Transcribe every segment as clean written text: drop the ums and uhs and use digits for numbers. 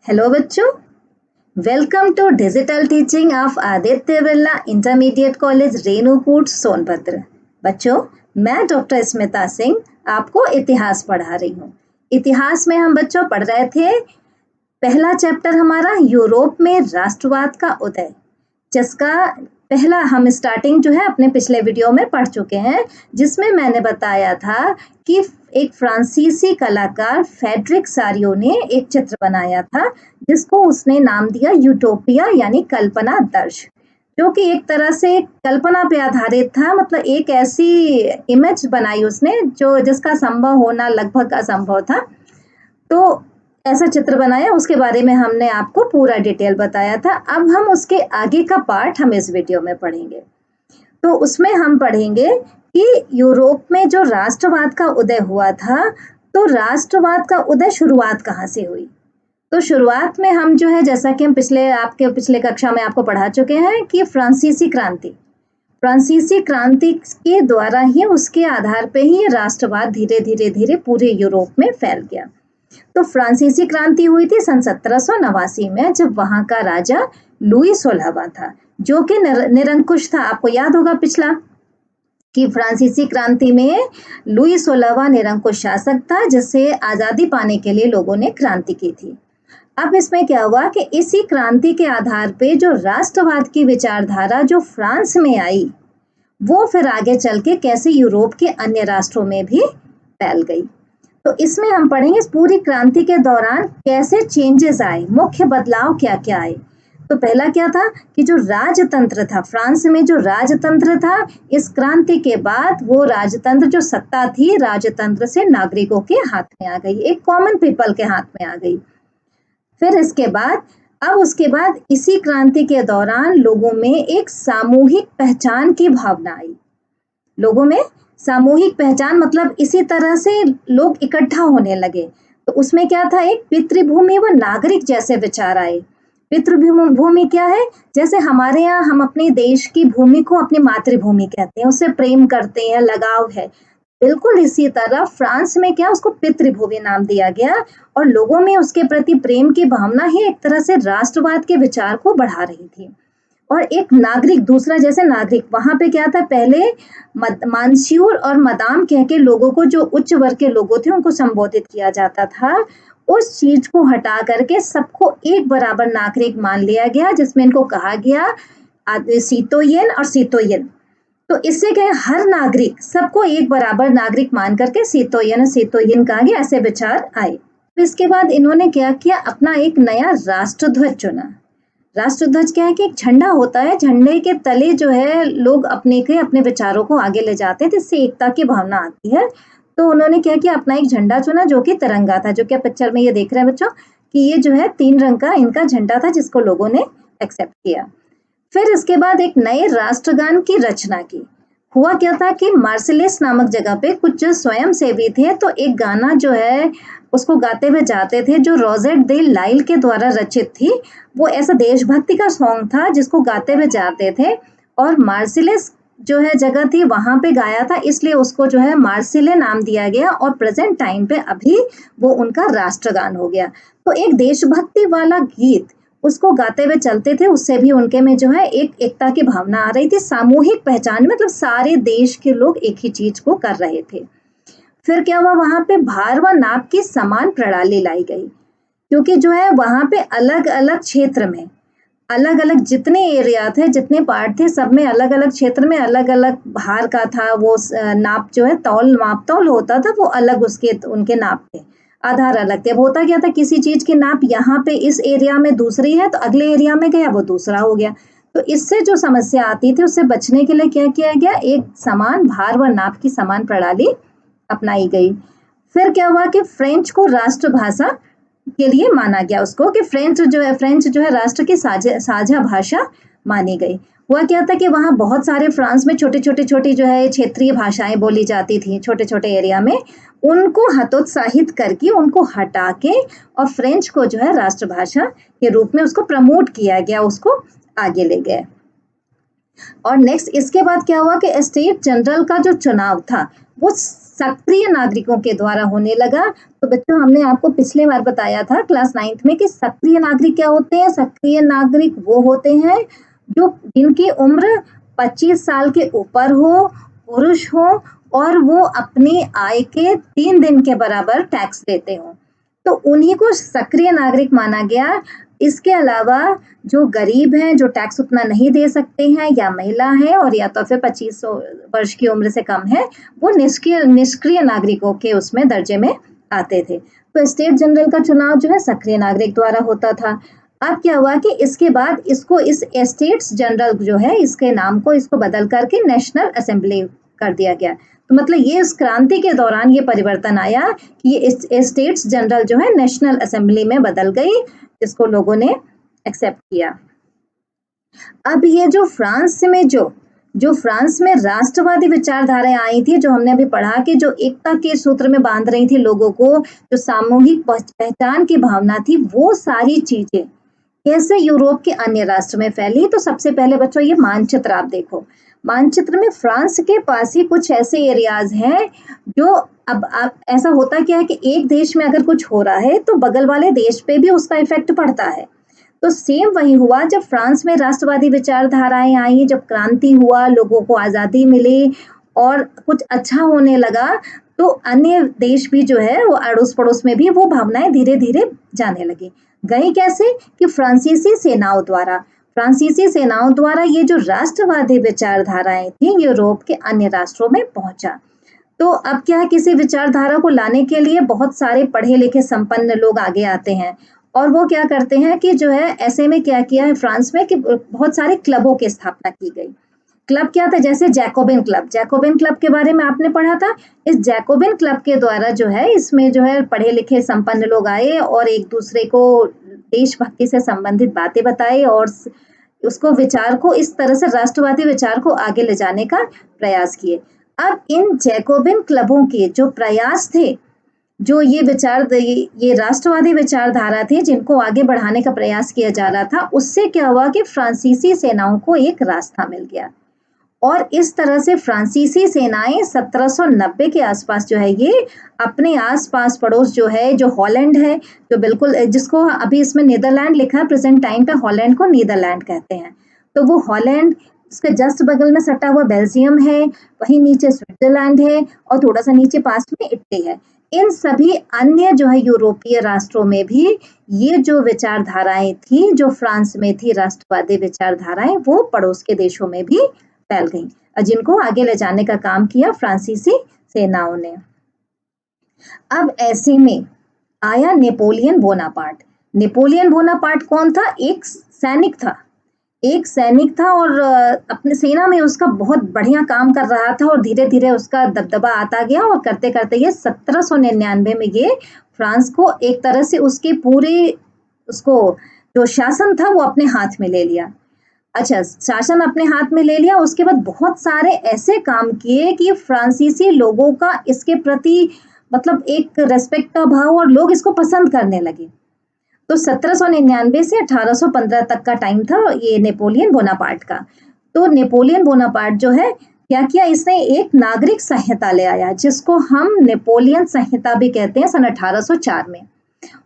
Hello बच्चों, welcome to digital teaching of Aditya Birla intermediate college Renukoot Sonbhadra. बच्चों, मैं डॉक्टर स्मिता सिंह आपको इतिहास पढ़ा रही हूँ। इतिहास में हम बच्चों पढ़ रहे थे पहला चैप्टर हमारा यूरोप में राष्ट्रवाद का उदय, जिसका पहला हम स्टार्टिंग जो है अपने पिछले वीडियो में पढ़ चुके हैं, जिसमें मैंने बताया था कि एक फ्रांसीसी कलाकार फेडरिक सारियो ने एक चित्र बनाया था जिसको उसने नाम दिया यूटोपिया यानी कल्पना दर्श, जो कि एक तरह से कल्पना पे आधारित था। मतलब एक ऐसी इमेज बनाई उसने जो जिसका संभव होना लगभग असंभव था। तो ऐसा चित्र बनाया, उसके बारे में हमने आपको पूरा डिटेल बताया था। अब हम उसके आगे का पार्ट हम इस वीडियो में पढ़ेंगे। तो उसमें हम पढ़ेंगे कि यूरोप में जो राष्ट्रवाद का उदय हुआ था, तो राष्ट्रवाद का उदय शुरुआत कहाँ से हुई। तो शुरुआत में हम जो है, जैसा कि हम पिछले कक्षा में आपको पढ़ा चुके हैं कि फ्रांसीसी क्रांति के द्वारा ही, उसके आधार पे ही राष्ट्रवाद धीरे धीरे पूरे यूरोप में फैल गया। तो फ्रांसीसी क्रांति हुई थी सन 1789 में, जब वहां का राजा लुई 16वां था, जो कि निरंकुश था। आपको याद होगा पिछला कि फ्रांसीसी क्रांति में लुई 16वां निरंकुश शासक था, जिससे आजादी पाने के लिए लोगों ने क्रांति की थी। अब इसमें क्या हुआ कि इसी क्रांति के आधार पे जो राष्ट्रवाद की विचारधारा जो फ्रांस में आई, वो फिर आगे चल के कैसे यूरोप के अन्य राष्ट्रों में भी फैल गई। तो इसमें हम पढ़ेंगे इस पूरी क्रांति के दौरान कैसे चेंजेस आए, मुख्य बदलाव क्या क्या आए। तो पहला क्या था कि जो राजतंत्र था फ्रांस में, जो राजतंत्र था, इस क्रांति के बाद वो राजतंत्र जो सत्ता थी, राजतंत्र से नागरिकों के हाथ में आ गई, एक कॉमन पीपल के हाथ में आ गई। फिर उसके बाद इसी क्रांति के दौरान लोगों में एक सामूहिक पहचान की भावना आई। लोगों में सामूहिक पहचान मतलब इसी तरह से लोग इकट्ठा होने लगे। तो उसमें क्या था, एक पितृभूमि व नागरिक जैसे विचार आए। पितृभूमि क्या है, जैसे हमारे यहाँ हम अपने देश की भूमि को अपनी मातृभूमि कहते हैं, उससे प्रेम करते हैं, लगाव है। बिल्कुल इसी तरह फ्रांस में क्या, उसको पितृभूमि नाम दिया गया और लोगों में उसके प्रति प्रेम की भावना ही एक तरह से राष्ट्रवाद के विचार को बढ़ा रही थी। और एक नागरिक, दूसरा जैसे नागरिक, वहां पे क्या था, पहले मानस्यूर और मदाम कह के लोगों को, जो उच्च वर्ग के लोगों थे, उनको संबोधित किया जाता था। उस चीज को हटा करके सबको एक बराबर नागरिक मान लिया गया, जिसमें इनको कहा गया सीतोयन और सीतोयन। तो इससे क्या, हर नागरिक, सबको एक बराबर नागरिक मान करके सीतोयन कहा गया, ऐसे विचार आए। तो इसके बाद इन्होंने क्या किया, अपना एक नया राष्ट्रध्वज चुना। राष्ट्रध्वज क्या है कि एक झंडा होता है, झंडे के तले जो है लोग अपने विचारों को आगे ले जाते हैं, जिससे एकता की भावना आती है। तो उन्होंने क्या किया, अपना एक झंडा चुना जो कि तिरंगा था, जो कि पिक्चर में ये देख रहे हैं बच्चों कि ये जो है 3 रंग का इनका झंडा था, जिसको लोगों ने एक्सेप्ट किया। फिर इसके बाद एक नए राष्ट्रगान की रचना की। हुआ क्या था कि मार्सिलेस नामक जगह पे कुछ जो स्वयं सेवी थे, तो एक गाना जो है उसको गाते हुए जाते थे, जो रोजेट दे लाइल के द्वारा रचित थी। वो ऐसा देशभक्ति का सॉन्ग था जिसको गाते हुए जाते थे, और मार्सिलेस जो है जगह थी वहां पे गाया था, इसलिए उसको जो है मार्सिले नाम दिया गया, और प्रेजेंट टाइम पे अभी वो उनका राष्ट्रगान हो गया। तो एक देशभक्ति वाला गीत उसको गाते हुए चलते थे, उससे भी उनके में जो है एक एकता की भावना आ रही थी, सामूहिक पहचान, मतलब सारे देश के लोग एक ही चीज को कर रहे थे। फिर क्या हुआ, वहां पे भार व नाप की समान प्रणाली लाई गई, क्योंकि जो है वहां पे अलग अलग क्षेत्र में अलग अलग जितने एरिया थे, जितने पार्ट थे, सब में अलग अलग क्षेत्र में अलग अलग भार का था। वो नाप जो है माप तौल होता था, वो अलग उसके उनके नाप थे, आधार अलग थे। अब होता क्या था, किसी चीज की नाप यहाँ पे इस एरिया में दूसरी है, तो अगले एरिया में गया वो दूसरा हो गया। तो इससे जो समस्या आती थी, उससे बचने के लिए क्या किया गया, एक समान भार व नाप की समान प्रणाली अपनाई गई। फिर क्या हुआ कि फ्रेंच को राष्ट्रभाषा के लिए माना गया, उसको कि फ्रेंच जो है राष्ट्र की साझा भाषा मानी गई। हुआ क्या था कि वहां बहुत सारे फ्रांस में छोटी जो है क्षेत्रीय भाषाएं बोली जाती थी, छोटे छोटे एरिया में, उनको हतोत्साहित करके, उनको हटा के, और फ्रेंच को जो है राष्ट्रभाषा के रूप में उसको प्रमोट किया गया, उसको आगे ले गए। और नेक्स्ट इसके बाद क्या हुआ कि स्टेट जनरल का जो चुनाव था, वो सक्रिय नागरिकों के द्वारा होने लगा। तो बच्चों, हमने आपको पिछले बार बताया था क्लास 9th में कि सक्रिय नागरिक क्या होते हैं। सक्रिय नागरिक वो होते हैं जो जिनकी उम्र 25 साल के ऊपर हो, पुरुष हो और वो अपनी आय के 3 दिन के बराबर टैक्स देते हो, तो उन्हीं को सक्रिय नागरिक माना गया। इसके अलावा जो गरीब हैं, जो टैक्स उतना नहीं दे सकते हैं, या महिला है और या तो फिर 25 वर्ष की उम्र से कम है, वो निष्क्रिय नागरिकों के उसमें दर्जे में आते थे। तो स्टेट जनरल का चुनाव जो है सक्रिय नागरिक द्वारा होता था। अब क्या हुआ कि इसके बाद इसको इस स्टेट्स जनरल जो है इसके नाम को इसको बदल करके नेशनल असेंबली कर दिया गया। तो मतलब ये इस क्रांति के दौरान ये परिवर्तन आया कि ये स्टेट्स जनरल जो है नेशनल असेंबली में बदल गई, जिसको लोगों ने एक्सेप्ट किया। अब ये जो फ्रांस में राष्ट्रवादी विचारधाराएं आई थी, जो हमने अभी पढ़ा कि जो एकता के सूत्र में बांध रही थी लोगों को, जो सामूहिक पहचान की भावना थी, वो सारी चीजें कैसे यूरोप के अन्य राष्ट्र में फैली। तो सबसे पहले बच्चों ये मानचित्र आप देखो। मानचित्र में फ्रांस के पास ही कुछ ऐसे एरियाज हैं जो अब ऐसा होता क्या है कि एक देश में अगर कुछ हो रहा है तो बगल वाले देश पे भी उसका इफेक्ट पड़ता है। तो सेम वही हुआ जब फ्रांस में राष्ट्रवादी विचारधाराएं आई, जब क्रांति हुआ, लोगों को आजादी मिली और कुछ अच्छा होने लगा, तो अन्य देश भी जो है वो अड़ोस पड़ोस में भी वो भावनाएं धीरे धीरे जाने लगी। गई कैसे कि फ्रांसीसी सेनाओं द्वारा ये जो राष्ट्रवादी विचारधाराएं थी यूरोप के अन्य राष्ट्रों में पहुंचा। तो अब क्या है, किसी विचारधारा को लाने के लिए बहुत सारे पढ़े लिखे संपन्न लोग आगे आते हैं और वो क्या करते हैं कि जो है ऐसे में क्या किया है फ्रांस में कि बहुत सारे क्लबों की स्थापना की गई। क्लब क्या था, जैसे जैकोबिन क्लब के बारे में आपने पढ़ा था। इस जैकोबिन क्लब के द्वारा जो है इसमें जो है पढ़े लिखे संपन्न लोग आए और एक दूसरे को देशभक्ति से संबंधित बातें बताए और उसको विचार को इस तरह से राष्ट्रवादी विचार को आगे ले जाने का प्रयास किए। अब इन जैकोबिन क्लबों के जो प्रयास थे, जो ये राष्ट्रवादी विचारधारा थी जिनको आगे बढ़ाने का प्रयास किया जा रहा था, उससे क्या हुआ कि फ्रांसीसी सेनाओं को एक रास्ता मिल गया और इस तरह से फ्रांसीसी सेनाएं 1790 के आसपास जो है ये अपने आसपास पड़ोस जो है, जो हॉलैंड है, जो बिल्कुल जिसको अभी इसमें नीदरलैंड लिखा है, प्रेजेंट टाइम पे हॉलैंड को नीदरलैंड कहते हैं, तो वो हॉलैंड, उसके जस्ट बगल में सटा हुआ बेल्जियम है, वहीं नीचे स्विट्जरलैंड है और थोड़ा सा नीचे पास में इटली है। इन सभी अन्य जो है यूरोपीय राष्ट्रों में भी ये जो विचारधाराएं थी, जो फ्रांस में थी राष्ट्रवादी विचारधाराएं, वो पड़ोस के देशों में भी फैल गई, जिनको आगे ले जाने का काम किया फ्रांसीसी सेनाओं ने। अब ऐसे में आया नेपोलियन बोनापार्ट कौन था? एक सैनिक था और अपने सेना में उसका बहुत बढ़िया काम कर रहा था और धीरे धीरे उसका दबदबा आता गया और करते करते ये 1799 में ये फ्रांस को एक तरह से उसके पूरे उसको जो शासन था वो अपने हाथ में ले लिया। अच्छा, शासन अपने हाथ में ले लिया, उसके बाद बहुत सारे ऐसे काम किए कि फ्रांसीसी लोगों का इसके प्रति मतलब एक रेस्पेक्ट का भाव और लोग इसको पसंद करने लगे। तो 1799 से 1815 तक का टाइम था ये नेपोलियन बोनापार्ट का। तो नेपोलियन बोनापार्ट जो है क्या किया, इसने एक नागरिक संहिता ले आया जिसको हम नेपोलियन संहिता भी कहते हैं, सन 1804 में,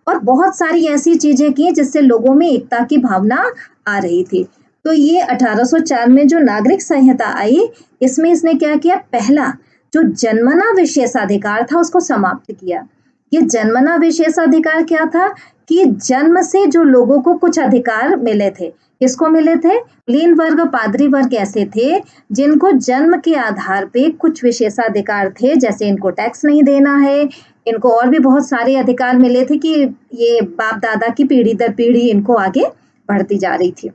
और बहुत सारी ऐसी चीजें की जिससे लोगों में एकता की भावना आ रही थी। तो ये 1804 में जो नागरिक संहिता आई, इसमें इसने क्या किया, पहला जो जन्मना विशेषाधिकार था उसको समाप्त किया। ये जन्मना विशेषाधिकार क्या था कि जन्म से जो लोगों को कुछ अधिकार मिले थे, किसको मिले थे? कुलीन वर्ग, पादरी वर्ग ऐसे थे जिनको जन्म के आधार पे कुछ विशेषाधिकार थे, जैसे इनको टैक्स नहीं देना है, इनको और भी बहुत सारे अधिकार मिले थे कि ये बाप दादा की पीढ़ी दर पीढ़ी इनको आगे बढ़ती जा रही थी।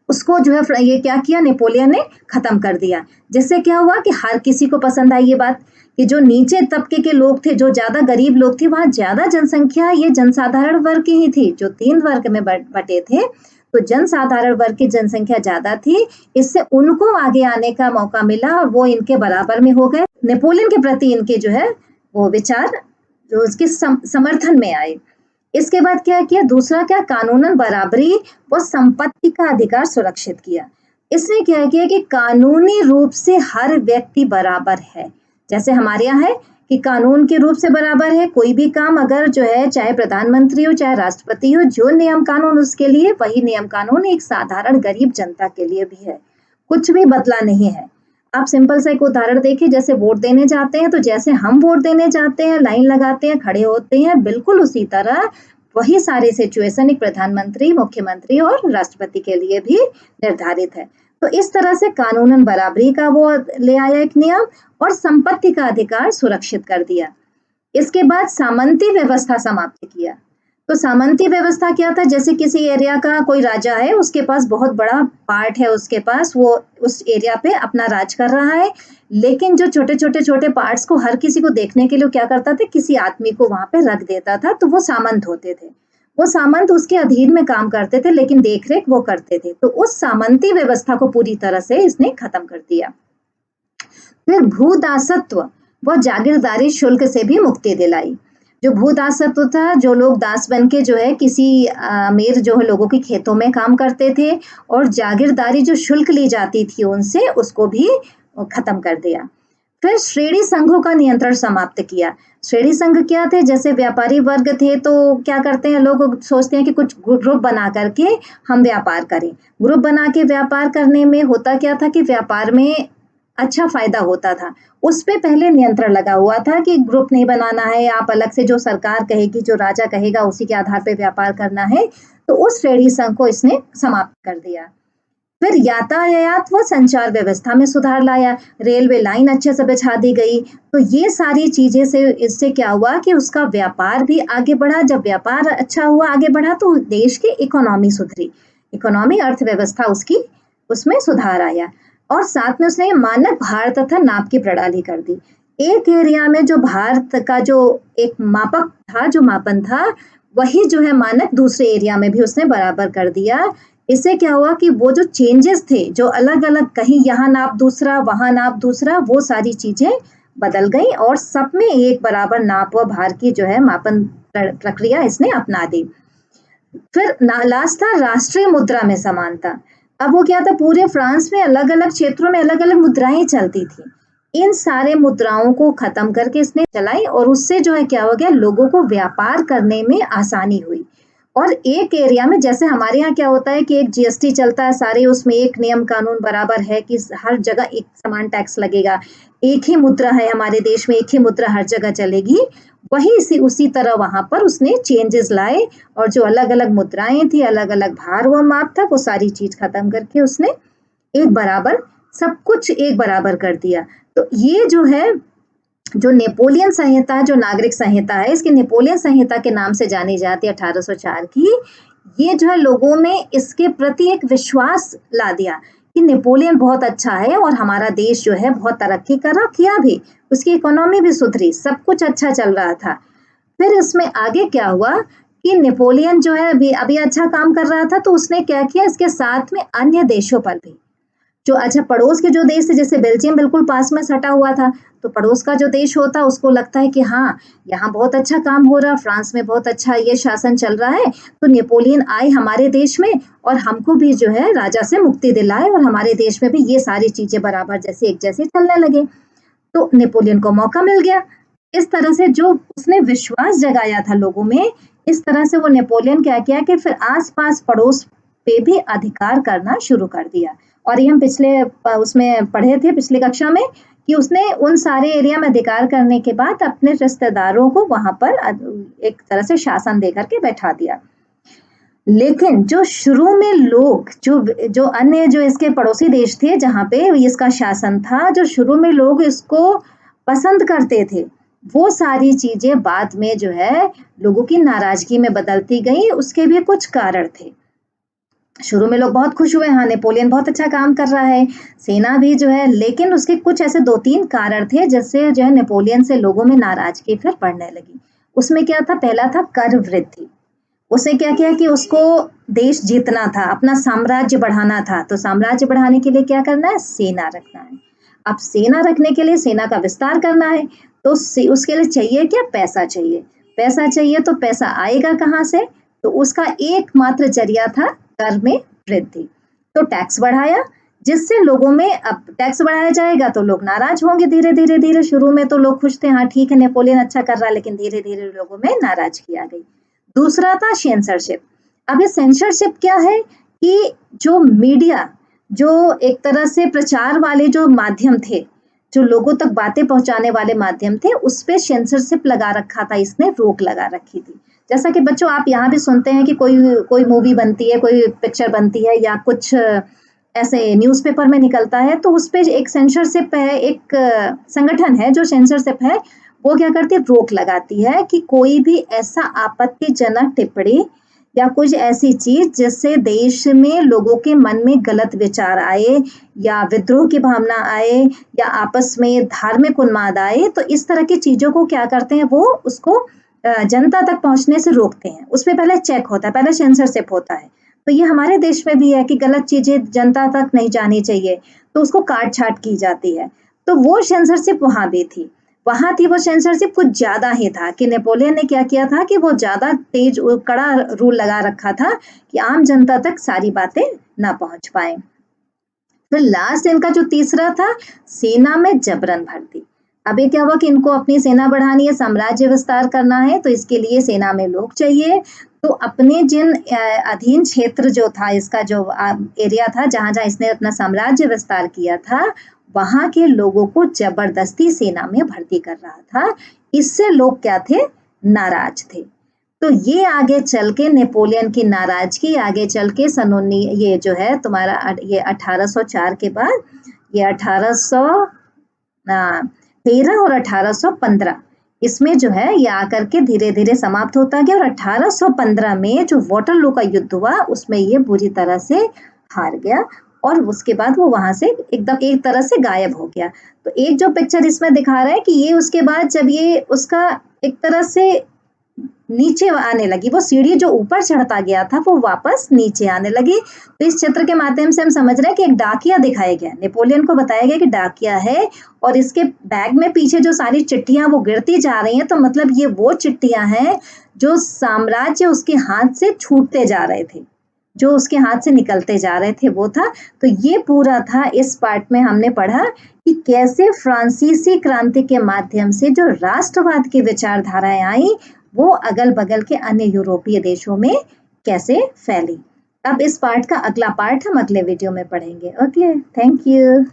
उसको जो है ये क्या किया, नेपोलियन ने खत्म कर दिया, जिससे क्या हुआ कि हर किसी को पसंद आई ये बात कि जो नीचे तबके के लोग थे, जो ज्यादा गरीब लोग थे, वहां ज्यादा जनसंख्या ये जनसाधारण वर्ग की ही थी। जो 3 वर्ग में बटे थे तो जनसाधारण वर्ग की जनसंख्या ज्यादा थी, इससे उनको आगे आने का मौका मिला और वो इनके बराबर में हो गए। नेपोलियन के प्रति इनके जो है वो विचार जो उसके समर्थन में आए। इसके बाद क्या किया, दूसरा क्या, कानूनन बराबरी व संपत्ति का अधिकार सुरक्षित किया। इसने क्या किया कि कानूनी रूप से हर व्यक्ति बराबर है, जैसे हमारे यहाँ है कि कानून के रूप से बराबर है, कोई भी काम अगर जो है चाहे प्रधानमंत्री हो चाहे राष्ट्रपति हो, जो नियम कानून उसके लिए वही नियम कानून एक साधारण गरीब जनता के लिए भी है, कुछ भी बदला नहीं है। आप सिंपल सा एक उदाहरण देखिए, जैसे वोट देने जाते हैं तो जैसे हम वोट देने जाते हैं, लाइन लगाते हैं, खड़े होते हैं, बिल्कुल उसी तरह वही सारी सिचुएशन एक प्रधानमंत्री, मुख्यमंत्री और राष्ट्रपति के लिए भी निर्धारित है। तो इस तरह से कानूनन बराबरी का वो ले आया एक नियम और संपत्ति का अधिकार सुरक्षित कर दिया। इसके बाद सामंती व्यवस्था समाप्त किया। तो सामंती व्यवस्था क्या था, जैसे किसी एरिया का कोई राजा है, उसके पास बहुत बड़ा पार्ट है, उसके पास वो उस एरिया पे अपना राज कर रहा है, लेकिन जो छोटे पार्ट्स को हर किसी को देखने के लिए क्या करता था, किसी आदमी को वहां पे रख देता था, तो वो सामंत होते थे। वो सामंत उसके अधीन में काम करते थे, लेकिन देखरेख वो करते थे। तो उस सामंती व्यवस्था को पूरी तरह से इसने खत्म कर दिया। फिर भूदासत्व व जागीरदारी शुल्क से भी मुक्ति दिलाई। जो भूदासत्व था, जो लोग दास बन के जो है किसी अमीर जो है लोगों के खेतों में काम करते थे, और जागीरदारी जो शुल्क ली जाती थी उनसे, उसको भी खत्म कर दिया। फिर श्रेणी संघों का नियंत्रण समाप्त किया। श्रेणी संघ क्या थे, जैसे व्यापारी वर्ग थे तो क्या करते हैं, लोग सोचते हैं कि कुछ ग्रुप बना करके हम व्यापार करें। ग्रुप बना के व्यापार करने में होता क्या था कि व्यापार में अच्छा फायदा होता था। उस पे पहले नियंत्रण लगा हुआ था कि ग्रुप नहीं बनाना है, आप अलग से जो सरकार कहेगी, जो राजा कहेगा उसी के आधार पे व्यापार करना है। तो उस श्रेणी संघ को इसने समाप्त कर दिया। फिर यातायात व संचार व्यवस्था में सुधार लाया, रेलवे लाइन अच्छे से बिछा दी गई। तो ये सारी चीजें से इससे क्या हुआ कि उसका व्यापार भी आगे बढ़ा। जब व्यापार अच्छा हुआ, आगे बढ़ा, तो देश की इकोनॉमी सुधरी, इकोनॉमी अर्थव्यवस्था उसकी उसमें सुधार आया। और साथ में उसने मानक भार तथा नाप की प्रणाली कर दी। एक एरिया में जो भारत का जो एक मापक था, जो मापन था, वही जो है मानक दूसरे एरिया में भी उसने बराबर कर दिया। इससे क्या हुआ कि वो जो चेंजेस थे, जो अलग अलग, कहीं यहाँ नाप दूसरा, वहां नाप दूसरा, वो सारी चीजें बदल गई और सब में एक बराबर नाप व भार की जो है मापन प्रक्रिया इसने अपना दी। फिर लास्ट था राष्ट्रीय मुद्रा में समानता। अब वो क्या था, पूरे फ्रांस में अलग अलग क्षेत्रों में अलग अलग मुद्राएं चलती थी। इन सारे मुद्राओं को खत्म करके इसने चलाई और उससे जो है क्या हो गया, लोगों को व्यापार करने में आसानी हुई। और एक एरिया में, जैसे हमारे यहाँ क्या होता है कि एक जीएसटी चलता है सारे, उसमें एक नियम कानून बराबर है कि हर जगह एक समान टैक्स लगेगा, एक ही मुद्रा है हमारे देश में, एक ही मुद्रा हर जगह चलेगी। वही उसी तरह वहां पर उसने चेंजेस लाए और जो अलग अलग मुद्राएं थी, अलग अलग भार व माप था, वो सारी चीज खत्म करके उसने एक बराबर, सब कुछ एक बराबर कर दिया। तो ये जो है, जो नेपोलियन संहिता, जो नागरिक संहिता है, इसकी नेपोलियन संहिता के नाम से जानी जाती है 1804 की। ये जो है लोगों में इसके प्रति एक विश्वास ला दिया कि नेपोलियन बहुत अच्छा है और हमारा देश जो है बहुत तरक्की करा, किया भी, उसकी इकोनॉमी भी सुधरी, सब कुछ अच्छा चल रहा था। फिर इसमें आगे क्या हुआ कि नेपोलियन जो है अभी अच्छा काम कर रहा था, तो उसने क्या किया, इसके साथ में अन्य देशों पर भी, जो अच्छा पड़ोस के जो देश थे, जैसे बेल्जियम बिल्कुल पास में सटा हुआ था, तो पड़ोस का जो देश होता उसको लगता है कि हाँ, यहाँ बहुत अच्छा काम हो रहा, फ्रांस में बहुत अच्छा ये शासन चल रहा है, तो नेपोलियन आए हमारे देश में और हमको भी जो है राजा से मुक्ति दिलाए और हमारे देश में भी ये सारी चीजें बराबर जैसे एक जैसे चलने लगे। तो नेपोलियन को मौका मिल गया। इस तरह से जो उसने विश्वास जगाया था लोगों में, इस तरह से वो नेपोलियन क्या किया कि फिर आसपास पड़ोस पे भी अधिकार करना शुरू कर दिया। और ये हम पिछले उसमें पढ़े थे, पिछली कक्षा में, कि उसने उन सारे एरिया में अधिकार करने के बाद अपने रिश्तेदारों को वहां पर एक तरह से शासन देकर के बैठा दिया। लेकिन जो शुरू में लोग, जो अन्य जो इसके पड़ोसी देश थे जहाँ पे इसका शासन था, जो शुरू में लोग इसको पसंद करते थे, वो सारी चीजें बाद में जो है लोगों की नाराजगी में बदलती गई। उसके भी कुछ कारण थे। शुरू में लोग बहुत खुश हुए, हाँ नेपोलियन बहुत अच्छा काम कर रहा है, सेना भी जो है, लेकिन उसके कुछ ऐसे 2-3 कारण थे जिससे जो है नेपोलियन से लोगों में नाराजगी फिर बढ़ने लगी। उसमें क्या था, पहला था कर वृद्धि। उसने क्या किया कि उसको देश जीतना था, अपना साम्राज्य बढ़ाना था, तो साम्राज्य बढ़ाने के लिए क्या करना है, सेना रखना है। अब सेना रखने के लिए सेना का विस्तार करना है, तो उसके लिए चाहिए क्या, पैसा चाहिए। पैसा चाहिए तो पैसा आएगा कहाँ से, तो उसका एकमात्र जरिया था कर में वृद्धि। तो टैक्स बढ़ाया, जिससे लोगों में अब टैक्स बढ़ाया जाएगा तो लोग नाराज होंगे धीरे धीरे धीरे। शुरू में तो लोग खुश थे, हाँ ठीक है नेपोलियन अच्छा कर रहा है, लेकिन धीरे धीरे लोगों में नाराजगी आ गई। दूसरा था सेंसरशिप। अब ये सेंसरशिप क्या है कि जो मीडिया, जो एक तरह से प्रचार वाले जो माध्यम थे, जो लोगों तक बातें पहुंचाने वाले माध्यम थे, उस पे सेंसरशिप लगा रखा था, इसने रोक लगा रखी थी। जैसा कि बच्चों आप यहाँ भी सुनते हैं कि कोई कोई मूवी बनती है, कोई पिक्चर बनती है या कुछ ऐसे न्यूज़पेपर में निकलता है, तो उस पे एक सेंसरशिप है, एक संगठन है जो सेंसरशिप है, वो क्या करती है, रोक लगाती है कि कोई भी ऐसा आपत्तिजनक टिप्पणी या कुछ ऐसी चीज जिससे देश में लोगों के मन में गलत विचार आए या विद्रोह की भावना आए या आपस में धार्मिक उन्माद आए, तो इस तरह की चीजों को क्या करते हैं, वो उसको जनता तक पहुंचने से रोकते हैं। उसमें पहले चेक होता है, पहले सेंसरशिप होता है। तो ये हमारे देश में भी है कि गलत चीजें जनता तक नहीं जानी चाहिए, तो उसको काट छाट की जाती है। तो वो सेंसरशिप वहां भी थी, वहां थी वो सेंसरशिप कुछ ज्यादा ही था कि नेपोलियन ने क्या किया था कि वो ज्यादा तेज कड़ा रूल लगा रखा था कि आम जनता तक सारी बातें ना पहुंच पाए। फिर लास्ट इनका जो तीसरा था, सेना में जबरन भर्ती। अब ये क्या हुआ कि इनको अपनी सेना बढ़ानी है, साम्राज्य विस्तार करना है, तो इसके लिए सेना में लोग चाहिए। तो अपने जिन अधीन क्षेत्र जो था, इसका जो एरिया था जहां जहां इसने अपना साम्राज्य विस्तार किया था, वहां के लोगों को जबरदस्ती सेना में भर्ती कर रहा था। इससे लोग क्या थे, नाराज थे। तो ये आगे चल के नेपोलियन की नाराजगी आगे चल के ये जो है तुम्हारा ये 1804 के बाद, ये 1813 और 1815 इसमें जो है ये आकर के धीरे धीरे समाप्त होता गया। और 1815 में जो वाटरलू का युद्ध हुआ उसमें ये बुरी तरह से हार गया और उसके बाद वो वहां से एकदम एक तरह से गायब हो गया। तो एक जो पिक्चर इसमें दिखा रहा है कि ये उसके बाद जब ये उसका एक तरह से नीचे आने लगी, वो सीढ़ी जो ऊपर चढ़ता गया था वो वापस नीचे आने लगी। तो इस चित्र के माध्यम से हम समझ रहे हैं कि एक डाकिया दिखाया गया, नेपोलियन को बताया गया कि डाकिया है और इसके बैग में पीछे जो सारी चिट्ठियां वो गिरती जा रही हैं, तो मतलब ये वो चिट्ठियां हैं जो साम्राज्य उसके हाथ से छूटते जा रहे थे, जो उसके हाथ से निकलते जा रहे थे, वो था। तो ये पूरा था, इस पार्ट में हमने पढ़ा कि कैसे फ्रांसीसी क्रांति के माध्यम से जो राष्ट्रवाद की विचारधाराएं आई वो अगल बगल के अन्य यूरोपीय देशों में कैसे फैली। अब इस पार्ट का अगला पार्ट हम अगले वीडियो में पढ़ेंगे। Okay, thank you.